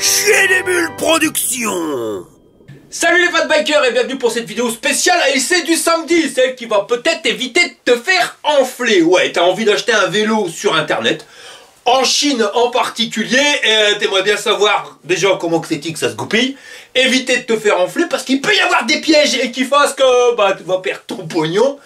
Chier des bulles production. Salut les fat bikers et bienvenue pour cette vidéo spéciale ALC du samedi, celle qui va peut-être éviter de te faire enfler. Ouais, t'as envie d'acheter un vélo sur internet, en Chine en particulier, et t'aimerais bien savoir déjà comment que ça se goupille, éviter de te faire enfler parce qu'il peut y avoir des pièges et qui fassent que tu vas perdre ton pognon.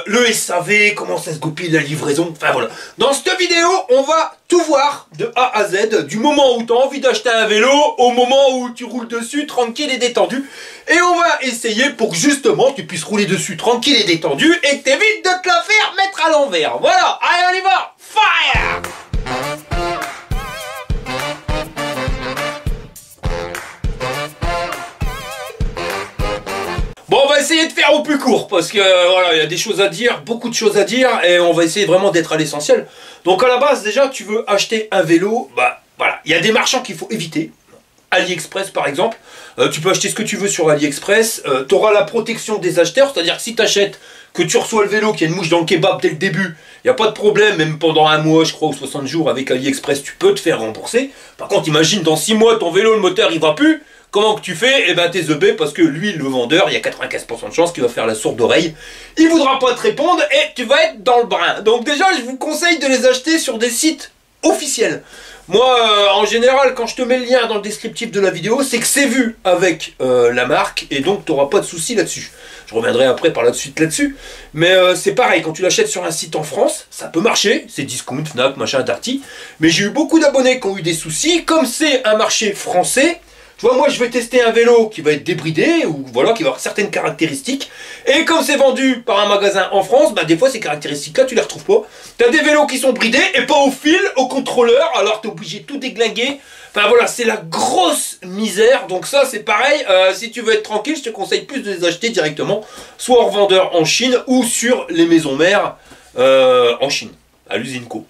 Le SAV, comment ça se goupille la livraison, enfin voilà. Dans cette vidéo, on va tout voir de A à Z, du moment où tu as envie d'acheter un vélo, au moment où tu roules dessus, tranquille et détendu. Et on va essayer pour que justement tu puisses rouler dessus tranquille et détendu et que tu évites de te la faire mettre à l'envers. Voilà, allez on y va, fire! Bon, on va essayer de faire au plus court parce que voilà, il y a des choses à dire, beaucoup de choses à dire et on va essayer vraiment d'être à l'essentiel. Donc à la base déjà, tu veux acheter un vélo, voilà, il y a des marchands qu'il faut éviter. AliExpress par exemple, tu peux acheter ce que tu veux sur AliExpress, tu auras la protection des acheteurs, c'est-à-dire que si tu achètes, que tu reçois le vélo, qu'il y a une mouche dans le kebab dès le début, il n'y a pas de problème, même pendant un mois je crois ou 60 jours avec AliExpress, tu peux te faire rembourser. Par contre imagine dans 6 mois ton vélo, le moteur il va plus. Comment que tu fais? Eh ben t'es ZB parce que lui, le vendeur, il y a 95% de chance qu'il va faire la sourde oreille. Il voudra pas te répondre et tu vas être dans le brin. Donc déjà, je vous conseille de les acheter sur des sites officiels. Moi, en général, quand je te mets le lien dans le descriptif de la vidéo, c'est que c'est vu avec la marque et donc tu n'auras pas de soucis là-dessus. Je reviendrai après par la suite là-dessus. Mais c'est pareil, quand tu l'achètes sur un site en France, ça peut marcher. C'est Discount, Fnac, machin, Darty. Mais j'ai eu beaucoup d'abonnés qui ont eu des soucis. Comme c'est un marché français, tu vois, moi je vais tester un vélo qui va être débridé, ou voilà, qui va avoir certaines caractéristiques. Et comme c'est vendu par un magasin en France, des fois ces caractéristiques-là, tu les retrouves pas. Tu as des vélos qui sont bridés, et pas au fil, au contrôleur, alors tu es obligé de tout déglinguer. Enfin voilà, c'est la grosse misère. Donc ça c'est pareil, si tu veux être tranquille, je te conseille plus de les acheter directement, soit en revendeur en Chine, ou sur les maisons mères en Chine, à l'usine Co.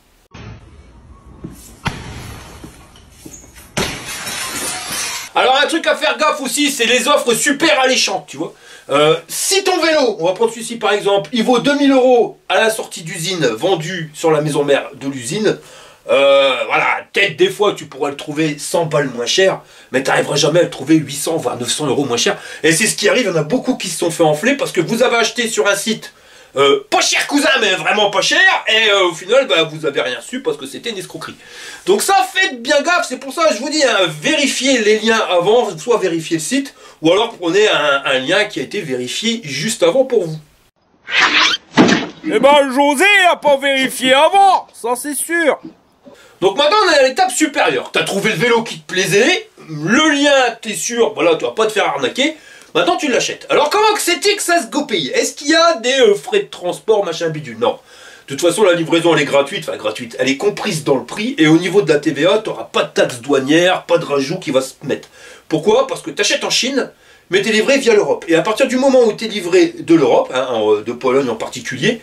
Alors un truc à faire gaffe aussi, c'est les offres super alléchantes, tu vois. Si ton vélo, on va prendre celui-ci par exemple, il vaut 2000 € à la sortie d'usine, vendu sur la maison mère de l'usine, voilà, peut-être des fois tu pourras le trouver 100 balles moins cher, mais tu n'arriveras jamais à le trouver 800 voire 900 € moins cher. Et c'est ce qui arrive, il y en a beaucoup qui se sont fait enfler parce que vous avez acheté sur un site pas cher cousin, mais vraiment pas cher, et au final vous avez rien su parce que c'était une escroquerie. Donc ça, faites bien gaffe, c'est pour ça que je vous dis, vérifiez les liens avant, soit vérifiez le site, ou alors prenez un lien qui a été vérifié juste avant pour vous. Eh ben José a pas vérifié avant, ça c'est sûr. Donc maintenant on est à l'étape supérieure, t'as trouvé le vélo qui te plaisait, le lien t'es sûr, voilà, tu vas pas te faire arnaquer. Maintenant tu l'achètes. Alors comment que c'est que ça se goupille? Est-ce qu'il y a des frais de transport, machin bidule? Non. De toute façon la livraison elle est gratuite, enfin gratuite, elle est comprise dans le prix et au niveau de la TVA, tu n'auras pas de taxe douanière, pas de rajout qui va se mettre. Pourquoi? Parce que tu achètes en Chine, mais tu es livré via l'Europe. Et à partir du moment où tu es livré de l'Europe, de Pologne en particulier,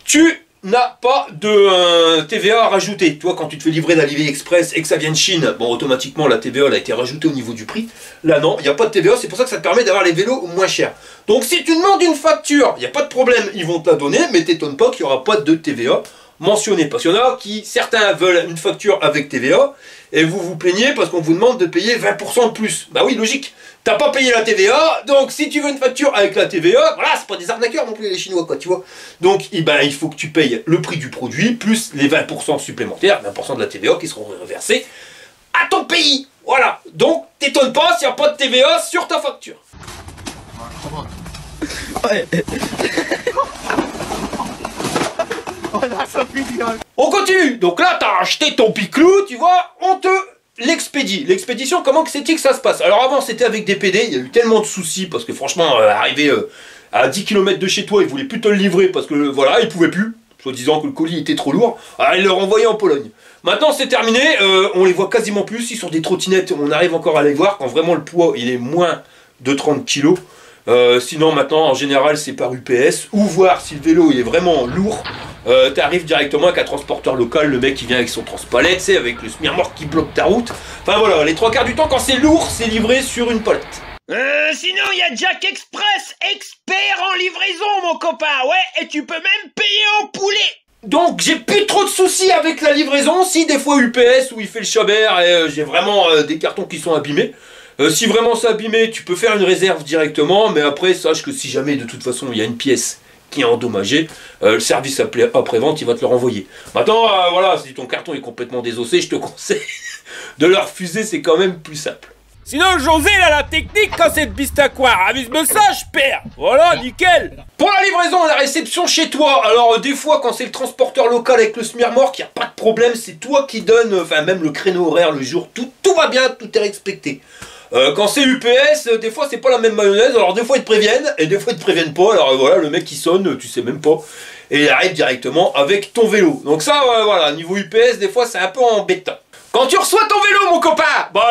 tu n'as pas de TVA à rajouter. Toi, quand tu te fais livrer d'AliExpress et que ça vient de Chine, bon, automatiquement, la TVA elle a été rajoutée au niveau du prix. Là, non, il n'y a pas de TVA, c'est pour ça que ça te permet d'avoir les vélos moins chers. Donc, si tu demandes une facture, il n'y a pas de problème, ils vont te la donner, mais t'étonne pas qu'il n'y aura pas de TVA mentionnée. Parce qu'il y en a qui, certains veulent une facture avec TVA, et vous vous plaignez parce qu'on vous demande de payer 20% de plus. Bah oui, logique. T'as pas payé la TVA, donc si tu veux une facture avec la TVA, voilà, c'est pas des arnaqueurs non plus les Chinois, quoi, tu vois. Donc, il faut que tu payes le prix du produit, plus les 20% supplémentaires, 20% de la TVA qui seront reversés à ton pays. Voilà. Donc, t'étonnes pas s'il n'y a pas de TVA sur ta facture. Ouais. On continue. Donc là, t'as acheté ton piclou, tu vois, on te l'expédie. L'expédition, comment que c'est que ça se passe? Alors avant, c'était avec des PD, il y a eu tellement de soucis, parce que franchement, arrivé à 10 km de chez toi, ils voulaient plus te le livrer, parce que voilà, ils pouvaient plus, soi-disant que le colis était trop lourd, alors ils le renvoyaient en Pologne. Maintenant c'est terminé, on les voit quasiment plus, ils sont des trottinettes, on arrive encore à les voir, quand vraiment le poids il est moins de 30 kg. Sinon maintenant en général c'est par UPS, ou voir si le vélo il est vraiment lourd, tu arrives directement avec un transporteur local, le mec qui vient avec son transpalette, tu sais, avec le smirmorque qui bloque ta route. Enfin voilà, les 3/4 du temps quand c'est lourd, c'est livré sur une palette. Sinon il y a Jack Express, expert en livraison mon copain, ouais, et tu peux même payer en poulet. Donc j'ai plus trop de soucis avec la livraison. Si des fois UPS où il fait le chabert et j'ai vraiment des cartons qui sont abîmés. Si vraiment c'est abîmé, tu peux faire une réserve directement. Mais après, sache que si jamais de toute façon il y a une pièce qui est endommagée, le service après-vente il va te le renvoyer. Maintenant, voilà, si ton carton est complètement désossé, je te conseille de le refuser, c'est quand même plus simple. Sinon, José, il a la technique quand c'est de Bistaquoire. Avise-me ça, je perds. Voilà, nickel. Pour la livraison et la réception chez toi, alors des fois quand c'est le transporteur local avec le SMIRMORC, il n'y a pas de problème, c'est toi qui donne, enfin même le créneau horaire, le jour, tout va bien, tout est respecté. Quand c'est UPS, des fois c'est pas la même mayonnaise, alors des fois ils te préviennent, et des fois ils te préviennent pas, alors voilà, le mec qui sonne, tu sais même pas, et il arrive directement avec ton vélo. Donc ça, voilà, niveau UPS, des fois c'est un peu embêtant. Quand tu reçois ton vélo, mon copain, bah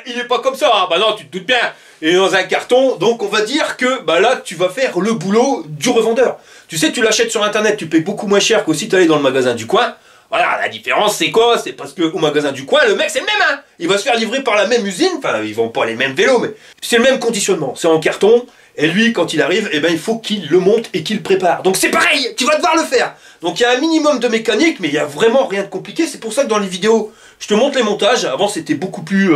il est pas comme ça, hein. Bah non, tu te doutes bien, il est dans un carton, donc on va dire que bah là tu vas faire le boulot du revendeur. Tu sais, tu l'achètes sur internet, tu payes beaucoup moins cher que si tu allais dans le magasin du coin. Voilà, la différence c'est quoi? C'est parce que au magasin du coin, le mec c'est le même, hein. Il va se faire livrer par la même usine, enfin ils vendent pas les mêmes vélos, mais c'est le même conditionnement, c'est en carton. Et lui, quand il arrive, eh ben, il faut qu'il le monte et qu'il le prépare. Donc c'est pareil, tu vas devoir le faire. Donc il y a un minimum de mécanique, mais il n'y a vraiment rien de compliqué. C'est pour ça que dans les vidéos, je te montre les montages. Avant, c'était beaucoup plus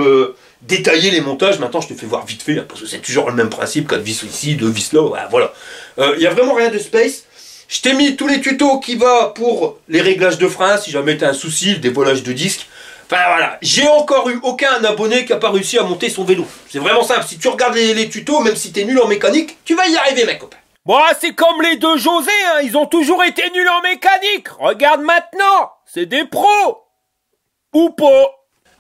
détaillé les montages. Maintenant, je te fais voir vite fait, parce que c'est toujours le même principe. 4 vis ici, 2 vis là, voilà. Il n'y a vraiment rien de space. Je t'ai mis tous les tutos qui va pour les réglages de frein, si jamais tu as un souci, le dévoilage de disque. Enfin voilà, j'ai encore eu aucun abonné qui n'a pas réussi à monter son vélo. C'est vraiment simple, si tu regardes les tutos, même si t'es nul en mécanique, tu vas y arriver, mec copain. Bon, c'est comme les deux José, hein, ils ont toujours été nuls en mécanique. Regarde maintenant, c'est des pros. Ou pas.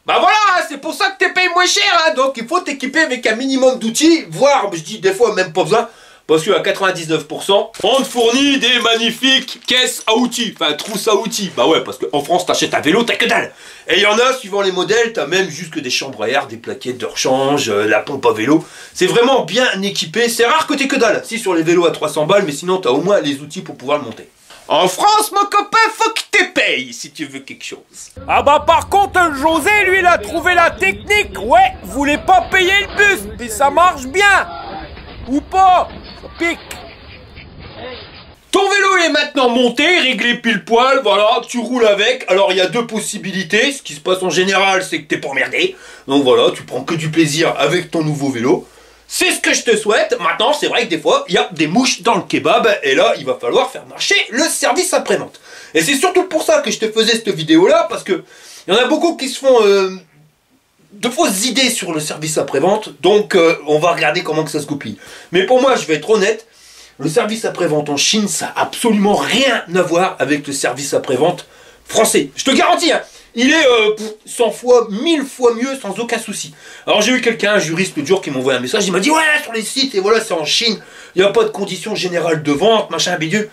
Bah voilà, c'est pour ça que t'es payé moins cher, hein. Donc il faut t'équiper avec un minimum d'outils, voire, je dis des fois même pas besoin. Parce qu'à 99%, on te fournit des magnifiques caisses à outils, enfin trousses à outils. Bah ouais, parce qu'en France, t'achètes un vélo, t'as que dalle. Et il y en a, suivant les modèles, t'as même jusque des chambres à air, des plaquettes de rechange, la pompe à vélo. C'est vraiment bien équipé. C'est rare que t'aies que dalle. Si sur les vélos à 300 balles, mais sinon t'as au moins les outils pour pouvoir le monter. En France, mon copain, faut que t'es payes si tu veux quelque chose. Ah bah par contre, José, lui, il a trouvé la technique. Ouais, voulait pas payer le bus, mais ça marche bien. Ou pas. Pique. Ton vélo est maintenant monté, réglé pile poil, voilà, tu roules avec. Alors il y a deux possibilités, ce qui se passe en général c'est que t'es pas emmerdé. Donc voilà, tu prends que du plaisir avec ton nouveau vélo. C'est ce que je te souhaite. Maintenant c'est vrai que des fois il y a des mouches dans le kebab et là il va falloir faire marcher le service après-vente. Et c'est surtout pour ça que je te faisais cette vidéo là, parce que il y en a beaucoup qui se font de fausses idées sur le service après-vente, donc on va regarder comment que ça se goupille. Mais pour moi, je vais être honnête, le service après-vente en Chine, ça n'a absolument rien à voir avec le service après-vente français. Je te garantis, hein, il est 100 fois, 1000 fois mieux, sans aucun souci. Alors j'ai eu quelqu'un, un juriste l'autre jour, qui m'a envoyé un message, il m'a dit « Ouais, sur les sites, et voilà, c'est en Chine, il n'y a pas de conditions générales de vente, machin, bidule,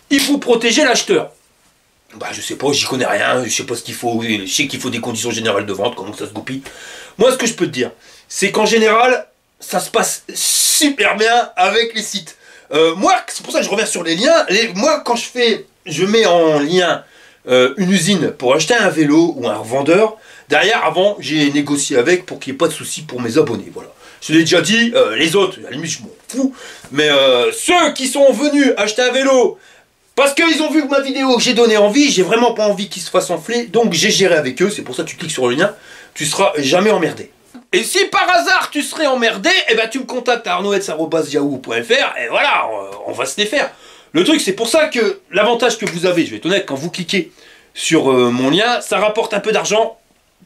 il faut protéger l'acheteur. » Bah je sais pas, j'y connais rien, je sais pas ce qu'il faut, je sais qu'il faut des conditions générales de vente, comment ça se goupille. Moi ce que je peux te dire, c'est qu'en général, ça se passe super bien avec les sites. Moi, c'est pour ça que je reviens sur les liens, moi quand je mets en lien une usine pour acheter un vélo ou un revendeur, derrière avant j'ai négocié avec pour qu'il n'y ait pas de soucis pour mes abonnés, voilà. Je l'ai déjà dit, les autres, à la limite je m'en fous, mais ceux qui sont venus acheter un vélo, parce qu'ils ont vu que ma vidéo, j'ai donné envie, j'ai vraiment pas envie qu'ils se fassent enfler, donc j'ai géré avec eux, c'est pour ça que tu cliques sur le lien, tu seras jamais emmerdé. Et si par hasard tu serais emmerdé, eh ben tu me contactes à arnoets@yahoo.fr et voilà, on va se les faire. Le truc c'est pour ça que l'avantage que vous avez, je vais être honnête, quand vous cliquez sur mon lien, ça rapporte un peu d'argent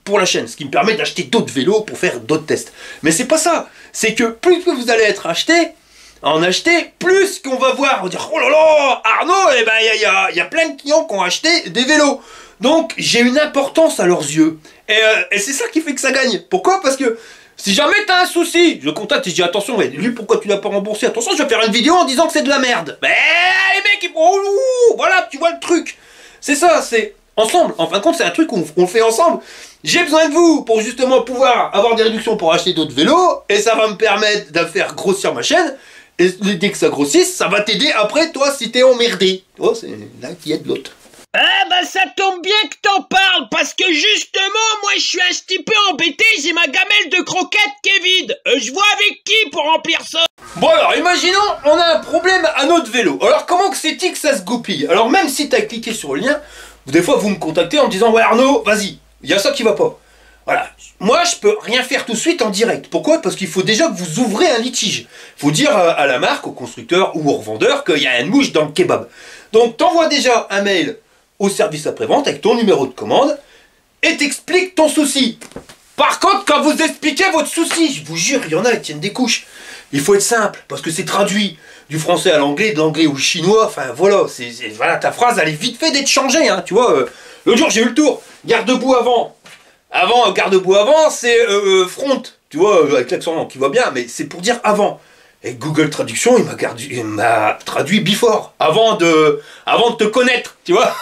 pour la chaîne, ce qui me permet d'acheter d'autres vélos pour faire d'autres tests. Mais c'est pas ça, c'est que plus que vous allez être acheté, en acheter, plus qu'on va voir, on va dire oh là là, Arnaud, eh ben il y a plein de clients qui ont acheté des vélos. Donc j'ai une importance à leurs yeux. Et c'est ça qui fait que ça gagne. Pourquoi? Parce que si jamais t'as un souci, je contacte et je dis attention, mais lui pourquoi tu l'as pas remboursé? Attention, je vais faire une vidéo en disant que c'est de la merde. Mais les mecs ils font voilà, tu vois le truc. C'est ça, c'est ensemble. En fin de compte, c'est un truc où on le fait ensemble. J'ai besoin de vous pour justement pouvoir avoir des réductions pour acheter d'autres vélos. Et ça va me permettre de faire grossir ma chaîne. Et dès que ça grossisse, ça va t'aider après, toi, si t'es emmerdé. Oh, c'est là qui aide l'autre. Ah bah ça tombe bien que t'en parles, parce que justement, moi je suis un petit peu embêté, j'ai ma gamelle de croquettes qui est vide. Je vois avec qui pour remplir ça? Bon alors, imaginons, on a un problème à notre vélo. Alors comment que c'est-il que ça se goupille? Alors même si tu as cliqué sur le lien, des fois vous me contactez en me disant « Ouais Arnaud, vas-y, il y a ça qui va pas ». Voilà, moi je peux rien faire tout de suite en direct. Pourquoi? Parce qu'il faut déjà que vous ouvrez un litige. Il faut dire à la marque, au constructeur ou au revendeur qu'il y a une mouche dans le kebab. Donc t'envoies déjà un mail au service après-vente avec ton numéro de commande et t'expliques ton souci. Par contre, quand vous expliquez votre souci, je vous jure, il y en a qui tiennent des couches. Il faut être simple, parce que c'est traduit du français à l'anglais, de l'anglais au chinois, enfin voilà, voilà, ta phrase, elle est vite fait d'être changée, hein, tu vois. L'autre jour, j'ai eu le tour, garde-boue avant. Garde-boue avant, c'est front, tu vois, avec l'accent qui va bien, mais c'est pour dire avant. Et Google Traduction, il m'a traduit before, avant de te connaître, tu vois.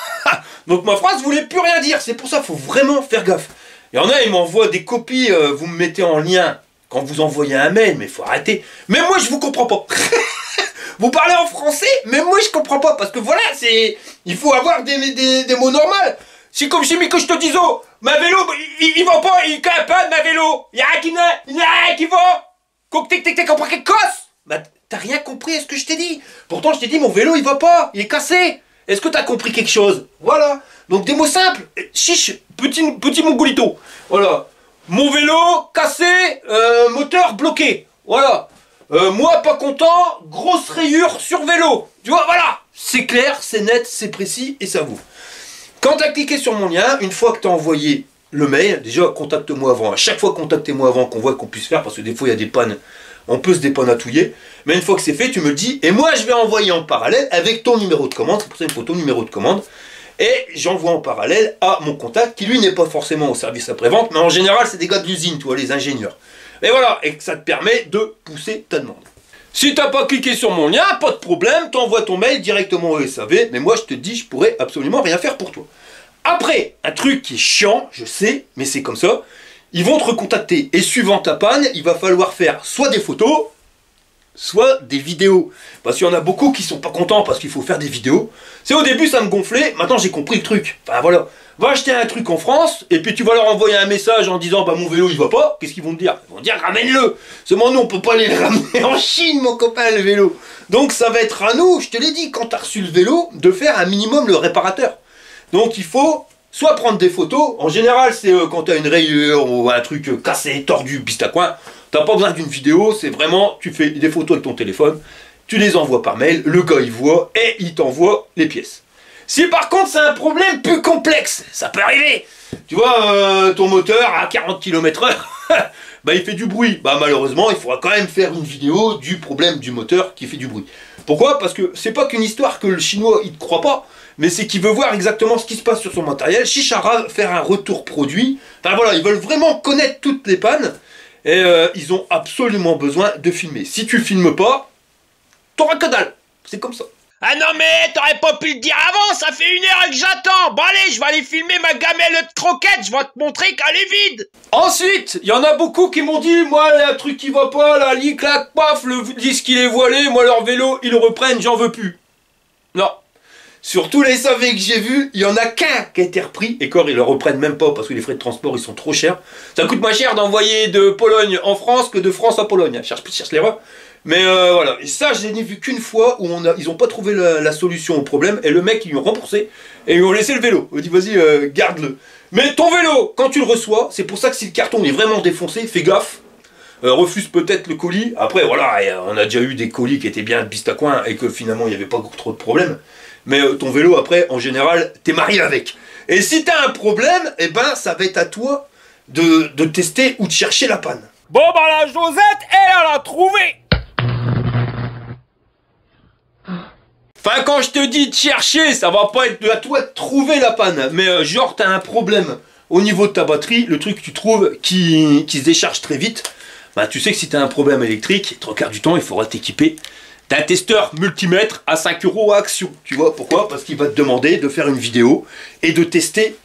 Donc ma phrase voulait plus rien dire, c'est pour ça, faut vraiment faire gaffe. Il y en a, ils m'envoient des copies, vous me mettez en lien quand vous envoyez un mail, mais il faut arrêter. Même moi, je vous comprends pas. Vous parlez en français, mais moi, je comprends pas, parce que voilà, il faut avoir des mots normaux. Si comme chez Miko, je te dis, oh, ma vélo, il va pas, il casse pas ma vélo. Il y a rien qui va. T'as compris quelque chose? Bah, t'as rien compris à ce que je t'ai dit. Pourtant, je t'ai dit, mon vélo, il va pas, il est cassé. Est-ce que t'as compris quelque chose? Voilà. Donc, des mots simples. Chiche, petit mongolito. Voilà. Mon vélo, cassé, moteur bloqué. Voilà. Moi, pas content, grosse rayure sur vélo. Tu vois, voilà. C'est clair, c'est net, c'est précis et ça vaut. Quand tu as cliqué sur mon lien, une fois que tu as envoyé le mail, déjà, contacte-moi avant. À chaque fois, contactez-moi avant qu'on voit qu'on puisse faire, parce que des fois, il y a des pannes. On peut se dépanatouiller. Mais une fois que c'est fait, tu me le dis. Et moi, je vais envoyer en parallèle avec ton numéro de commande. C'est pour ça qu'il faut ton numéro de commande. Et j'envoie en parallèle à mon contact, qui lui n'est pas forcément au service après-vente, mais en général, c'est des gars de l'usine, tu vois, les ingénieurs. Et voilà, et que ça te permet de pousser ta demande. Si t'as pas cliqué sur mon lien, pas de problème, t'envoies ton mail directement au SAV, mais moi je te dis, je pourrais absolument rien faire pour toi. Après, un truc qui est chiant, je sais, mais c'est comme ça, ils vont te recontacter, et suivant ta panne, il va falloir faire soit des photos, soit des vidéos. Parce qu'il y en a beaucoup qui sont pas contents parce qu'il faut faire des vidéos. C'est au début ça me gonflait, maintenant j'ai compris le truc. Enfin voilà, va acheter un truc en France, et puis tu vas leur envoyer un message en disant bah mon vélo il va pas, qu'est-ce qu'ils vont te dire? Ils vont te dire ramène-le. Seulement nous on peut pas aller le ramener en Chine mon copain le vélo. Donc ça va être à nous, je te l'ai dit, quand tu as reçu le vélo, de faire un minimum le réparateur. Donc il faut soit prendre des photos, en général c'est quand tu as une rayure ou un truc cassé, tordu, pistacouin. T'as pas besoin d'une vidéo, c'est vraiment, tu fais des photos avec ton téléphone, tu les envoies par mail, le gars il voit et il t'envoie les pièces. Si par contre c'est un problème plus complexe, ça peut arriver. Tu vois, ton moteur à 40 km/h, bah il fait du bruit. Bah malheureusement, il faudra quand même faire une vidéo du problème du moteur qui fait du bruit. Pourquoi? Parce que c'est pas qu'une histoire que le chinois il te croit pas, mais c'est qu'il veut voir exactement ce qui se passe sur son matériel, Chichara faire un retour produit. Enfin voilà, ils veulent vraiment connaître toutes les pannes. Et ils ont absolument besoin de filmer. Si tu filmes pas, t'auras que dalle. C'est comme ça. Ah non mais t'aurais pas pu le dire avant, ça fait 1 heure que j'attends. Bon allez, je vais aller filmer ma gamelle de croquettes, je vais te montrer qu'elle est vide. Ensuite, il y en a beaucoup qui m'ont dit, moi, il y a un truc qui va pas, là, li, clac, paf, le disque il est voilé, moi leur vélo, ils le reprennent, j'en veux plus. Non. Sur tous les SAV que j'ai vus, il y en a qu'un qui a été repris, et encore ils le reprennent même pas parce que les frais de transport ils sont trop chers. Ça coûte moins cher d'envoyer de Pologne en France que de France à Pologne. Cherche l'erreur. Mais voilà, et ça je n'ai vu qu'une fois où ils n'ont pas trouvé la solution au problème, et le mec ils lui ont remboursé, et ils lui ont laissé le vélo. Il dit vas-y, garde-le. Mais ton vélo, quand tu le reçois, c'est pour ça que si le carton est vraiment défoncé, fais gaffe. Refuse peut-être le colis. Après voilà, on a déjà eu des colis qui étaient bien bistacouins et que finalement il n'y avait pas trop de problème. Mais ton vélo, après, en général, t'es marié avec. Et si t'as un problème, eh ben, ça va être à toi de tester ou de chercher la panne. Bon, bah la Josette, elle a trouvé. Enfin, quand je te dis de chercher, ça va pas être à toi de trouver la panne. Mais genre, t'as un problème au niveau de ta batterie, le truc que tu trouves qui se décharge très vite, bah, tu sais que si t'as un problème électrique, 3/4 du temps, il faudra t'équiper d'un testeur multimètre à 5 € à Action. Tu vois pourquoi? Parce qu'il va te demander de faire une vidéo et de tester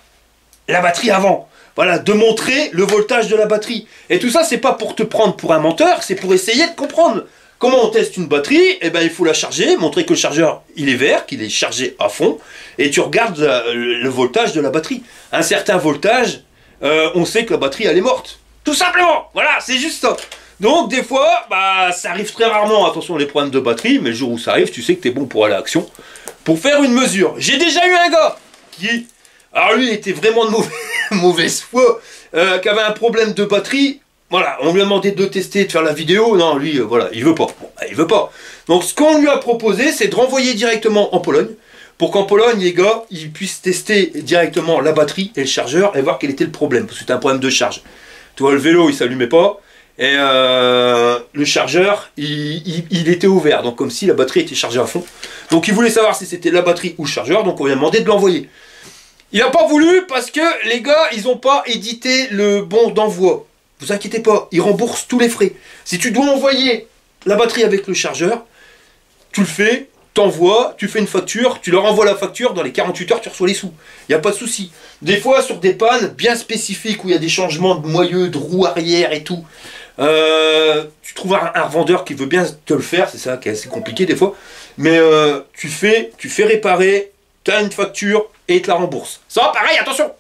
la batterie avant. Voilà, de montrer le voltage de la batterie. Et tout ça, c'est pas pour te prendre pour un menteur, c'est pour essayer de comprendre comment on teste une batterie. Eh ben, il faut la charger, montrer que le chargeur, il est vert, qu'il est chargé à fond, et tu regardes le voltage de la batterie. Un certain voltage, on sait que la batterie, elle est morte. Tout simplement, voilà, c'est juste ça. Donc des fois, bah ça arrive très rarement, attention les problèmes de batterie, mais le jour où ça arrive, tu sais que t'es bon pour aller à l'action, pour faire une mesure. J'ai déjà eu un gars qui, alors lui il était vraiment de mauvaise foi, qui avait un problème de batterie. Voilà, on lui a demandé de tester, de faire la vidéo, non lui, voilà, il veut pas. Bon, bah, il veut pas. Donc ce qu'on lui a proposé, c'est de renvoyer directement en Pologne, pour qu'en Pologne, les gars, ils puissent tester directement la batterie et le chargeur et voir quel était le problème, parce que c'était un problème de charge. Tu vois, le vélo, il s'allumait pas, et le chargeur, il était ouvert, donc comme si la batterie était chargée à fond. Donc il voulait savoir si c'était la batterie ou le chargeur, donc on lui a demandé de l'envoyer. Il n'a pas voulu parce que les gars, ils n'ont pas édité le bon d'envoi. Vous inquiétez pas, ils remboursent tous les frais. Si tu dois envoyer la batterie avec le chargeur, tu le fais, t'envoies, tu fais une facture, tu leur envoies la facture, dans les 48 heures tu reçois les sous. Il n'y a pas de souci. Des fois sur des pannes bien spécifiques où il y a des changements de moyeu, de roue arrière et tout, tu trouves un revendeur qui veut bien te le faire, c'est ça qui est assez compliqué des fois, mais tu fais réparer, tu as une facture et ils te la remboursent. Ça pareil, attention,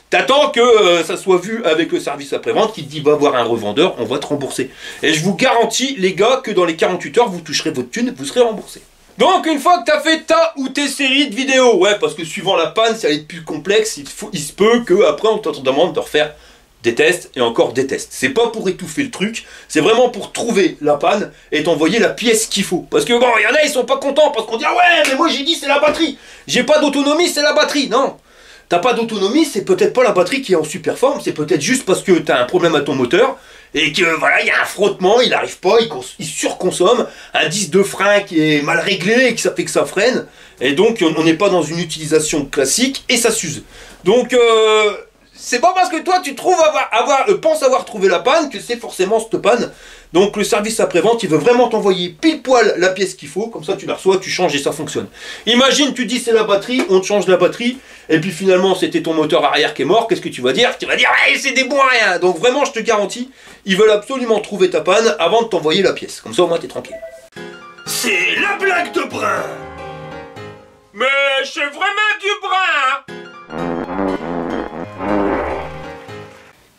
t'attends que ça soit vu avec le service après-vente qui te dit va voir un revendeur, on va te rembourser. Et je vous garantis les gars que dans les 48 heures vous toucherez votre thune, vous serez remboursé. Donc une fois que tu as fait ta ou tes séries de vidéos, ouais parce que suivant la panne, si elle est plus complexe, il se peut qu'après on te demande de refaire des tests et encore des tests. C'est pas pour étouffer le truc, c'est vraiment pour trouver la panne et t'envoyer la pièce qu'il faut. Parce que bon, il y en a ils sont pas contents parce qu'on dit ah ouais mais moi j'ai dit c'est la batterie, j'ai pas d'autonomie c'est la batterie. Non, t'as pas d'autonomie, c'est peut-être pas la batterie qui est en super forme, c'est peut-être juste parce que t'as un problème à ton moteur et que voilà, il y a un frottement, il n'arrive pas, il surconsomme, un disque de frein qui est mal réglé et que ça fait que ça freine, et donc on n'est pas dans une utilisation classique et ça s'use. Donc c'est pas parce que toi tu trouves penses avoir trouvé la panne que c'est forcément cette panne. Donc le service après-vente, il veut vraiment t'envoyer pile poil la pièce qu'il faut, comme ça tu la reçois, tu changes et ça fonctionne. Imagine, tu dis c'est la batterie, on te change la batterie, et puis finalement c'était ton moteur arrière qui est mort, qu'est-ce que tu vas dire? Tu vas dire hey, c'est des bons à rien. Donc vraiment je te garantis, ils veulent absolument trouver ta panne avant de t'envoyer la pièce. Comme ça au moins t'es tranquille. C'est la blague de Brin. Mais c'est vraiment du brin.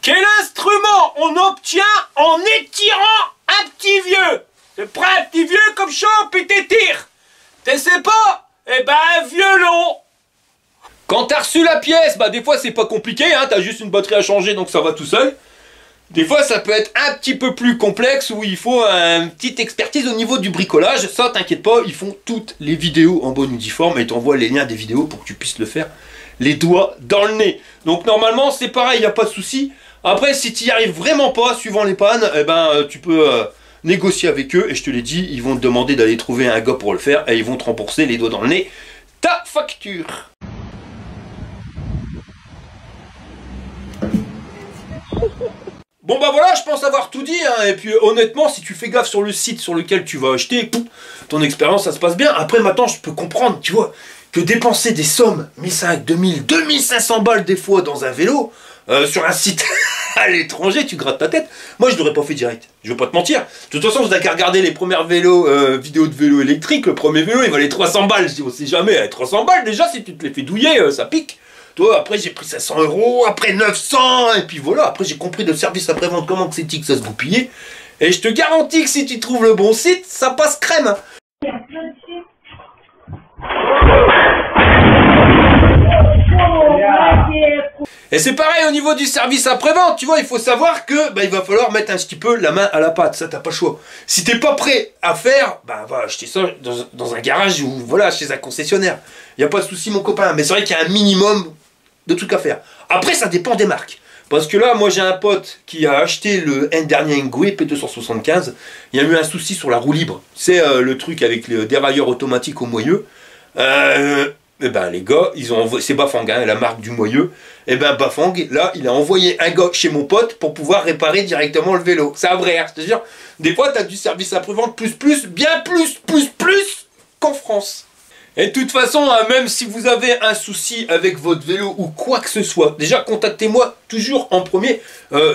Quel instrument on obtient en étirant un petit vieux? Tu prends un petit vieux comme chaud puis t'étires. Tu sais pas? Eh ben un violon. Quand t'as reçu la pièce, bah des fois c'est pas compliqué, hein, t'as juste une batterie à changer donc ça va tout seul. Des fois ça peut être un petit peu plus complexe où il faut une petite expertise au niveau du bricolage. Ça t'inquiète pas, ils font toutes les vidéos en bonne uniforme et t'envoient les liens des vidéos pour que tu puisses le faire les doigts dans le nez. Donc normalement c'est pareil, il n'y a pas de souci. Après si tu n'y arrives vraiment pas suivant les pannes, eh ben, tu peux négocier avec eux et je te l'ai dit, ils vont te demander d'aller trouver un gars pour le faire et ils vont te rembourser les doigts dans le nez ta facture. Bon bah voilà, je pense avoir tout dit, hein. Et puis honnêtement, si tu fais gaffe sur le site sur lequel tu vas acheter, ton expérience ça se passe bien. Après maintenant je peux comprendre, tu vois, que dépenser des sommes, 1500, 2000, 2500 balles des fois dans un vélo, sur un site à l'étranger, tu grattes ta tête. Moi je l'aurais pas fait direct, je vais pas te mentir. De toute façon, je n'ai qu'à regarder les premières vidéos de vélo électrique, le premier vélo il valait 300 balles, je dis on sait jamais, 300 balles déjà si tu te les fais douiller, ça pique. Toi, après j'ai pris 500 €, après 900, et puis voilà, après j'ai compris le service après-vente, comment que c'est que ça se goupillait. Et je te garantis que si tu trouves le bon site, ça passe crème. Et c'est pareil au niveau du service après-vente, tu vois, il faut savoir que bah, il va falloir mettre un petit peu la main à la pâte, ça t'as pas le choix. Si t'es pas prêt à faire, bah va acheter ça dans un garage ou voilà, chez un concessionnaire. Il n'y a pas de souci mon copain, mais c'est vrai qu'il y a un minimum de trucs à faire. Après ça dépend des marques. Parce que là, moi j'ai un pote qui a acheté le dernier Ngwe P275, il y a eu un souci sur la roue libre. C'est le truc avec le dérailleur automatique au moyeu. Et ben les gars, ils ont envoyé, c'est Bafang, hein, la marque du moyeu. Et ben Bafang, là, il a envoyé un gars chez mon pote pour pouvoir réparer directement le vélo. C'est un vrai, hein, je te jure. Des fois, t'as du service après-vente bien plus qu'en France. Et de toute façon, hein, même si vous avez un souci avec votre vélo ou quoi que ce soit, déjà contactez-moi toujours en premier.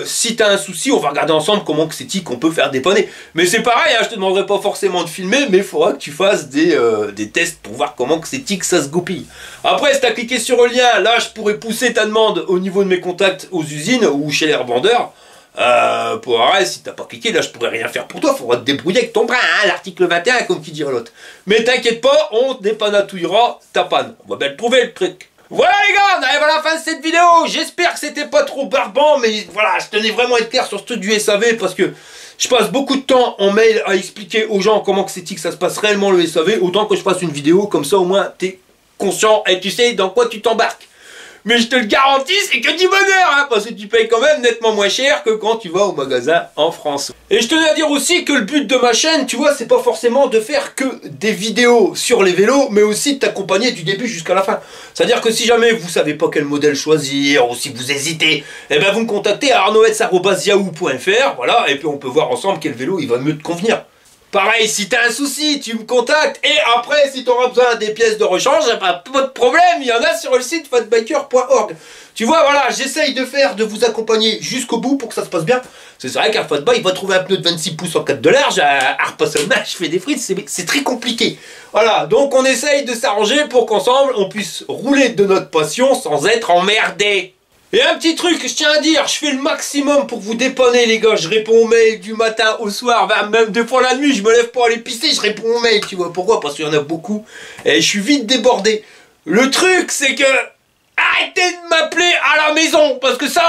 Si tu as un souci, on va regarder ensemble comment c'est qu'on peut faire dépanner. Mais c'est pareil, hein, je te demanderai pas forcément de filmer, mais il faudra que tu fasses des tests pour voir comment que ça se goupille. Après, si tu as cliqué sur le lien, là je pourrais pousser ta demande au niveau de mes contacts aux usines ou chez les revendeurs. Pour arrêter, si t'as pas cliqué, là je pourrais rien faire pour toi, faudra te débrouiller avec ton bras, hein, l'article 21 comme qui dirait l'autre. Mais t'inquiète pas, on dépanatouillera ta panne. On va bien le prouver le truc. Voilà les gars, on arrive à la fin de cette vidéo. J'espère que c'était pas trop barbant, mais voilà, je tenais vraiment à être clair sur ce truc du SAV parce que je passe beaucoup de temps en mail à expliquer aux gens comment que c'est que ça se passe réellement le SAV, autant que je fasse une vidéo, comme ça au moins t'es conscient et tu sais dans quoi tu t'embarques. Mais je te le garantis, c'est que du bonheur, hein, parce que tu payes quand même nettement moins cher que quand tu vas au magasin en France. Et je tenais à dire aussi que le but de ma chaîne, tu vois, c'est pas forcément de faire que des vidéos sur les vélos, mais aussi de t'accompagner du début jusqu'à la fin. C'est-à-dire que si jamais vous savez pas quel modèle choisir, ou si vous hésitez, eh ben vous me contactez à arnoets@yahoo.fr, voilà, et puis on peut voir ensemble quel vélo il va mieux te convenir. Pareil, si t'as un souci, tu me contactes. Et après, si t'auras besoin des pièces de rechange, pas de problème, il y en a sur le site fatbiker.org. Tu vois, voilà, j'essaye de vous accompagner jusqu'au bout pour que ça se passe bien. C'est vrai qu'un fatbike va trouver un pneu de 26 pouces en 4 de large, à Arpassonnage, je fais des frites, c'est très compliqué. Voilà, donc on essaye de s'arranger pour qu'ensemble, on puisse rouler de notre passion sans être emmerdé. Et un petit truc, je tiens à dire, je fais le maximum pour vous dépanner les gars, je réponds aux mails du matin au soir, même des fois la nuit, je me lève pour aller pisser, je réponds aux mails, tu vois, pourquoi? Parce qu'il y en a beaucoup, et je suis vite débordé. Le truc, c'est que, arrêtez de m'appeler à la maison, parce que ça,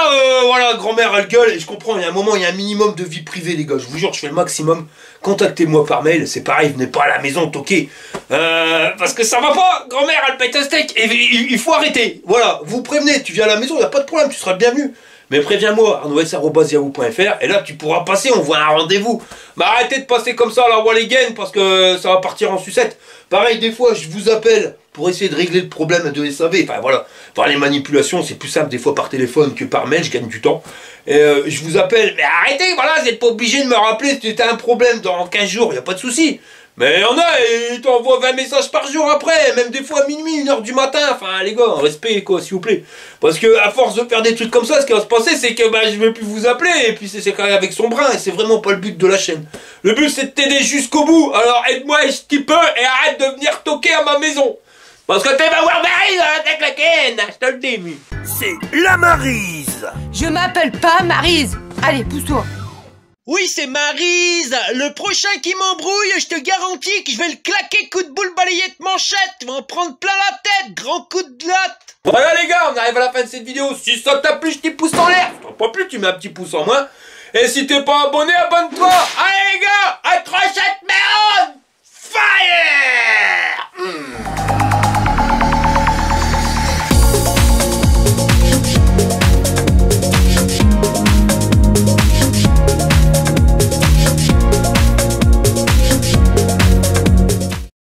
voilà, grand-mère elle gueule, et je comprends, il y a un moment, il y a un minimum de vie privée les gars, je vous jure, je fais le maximum. Contactez-moi par mail, c'est pareil, venez pas à la maison toquer. Parce que ça va pas, grand-mère elle pète un steak, et il faut arrêter. Voilà, vous prévenez, tu viens à la maison, il n'y a pas de problème, tu seras le bienvenu. Mais préviens-moi, arnoets@yahoo.fr, et là tu pourras passer, on voit un rendez-vous. Mais arrêtez de passer comme ça à la Walligan, parce que ça va partir en sucette. Pareil, des fois, je vous appelle pour essayer de régler le problème de SAV. Enfin voilà, par les manipulations, c'est plus simple des fois par téléphone que par mail, je gagne du temps. Et je vous appelle, mais arrêtez, voilà, vous n'êtes pas obligé de me rappeler si tu as un problème dans 15 jours, il n'y a pas de souci. Mais il y en a, et ils t'envoient 20 messages par jour après, même des fois à minuit, 1h du matin. Enfin les gars, respect quoi, s'il vous plaît. Parce que à force de faire des trucs comme ça, ce qui va se passer, c'est que bah, je vais plus vous appeler, et puis c'est quand même avec son brin, et c'est vraiment pas le but de la chaîne. Le but c'est de t'aider jusqu'au bout, alors aide-moi un petit peu, et arrête de venir toquer à ma maison. Parce que t'es ma voir Maryse, t'es claquenne, je te le dis. C'est la Maryse. Je m'appelle pas Maryse. Allez, pousse-toi. Oui, c'est Maryse. Le prochain qui m'embrouille, je te garantis que je vais le claquer coup de boule balayette manchette. Tu vas en prendre plein la tête, grand coup de latte. Voilà les gars, on arrive à la fin de cette vidéo. Si ça t'a plu, je t'y pouce en l'air. Si t'en pas plus, tu mets un petit pouce en moins. Et si t'es pas abonné, abonne-toi. Allez les gars, à 3 7 Fire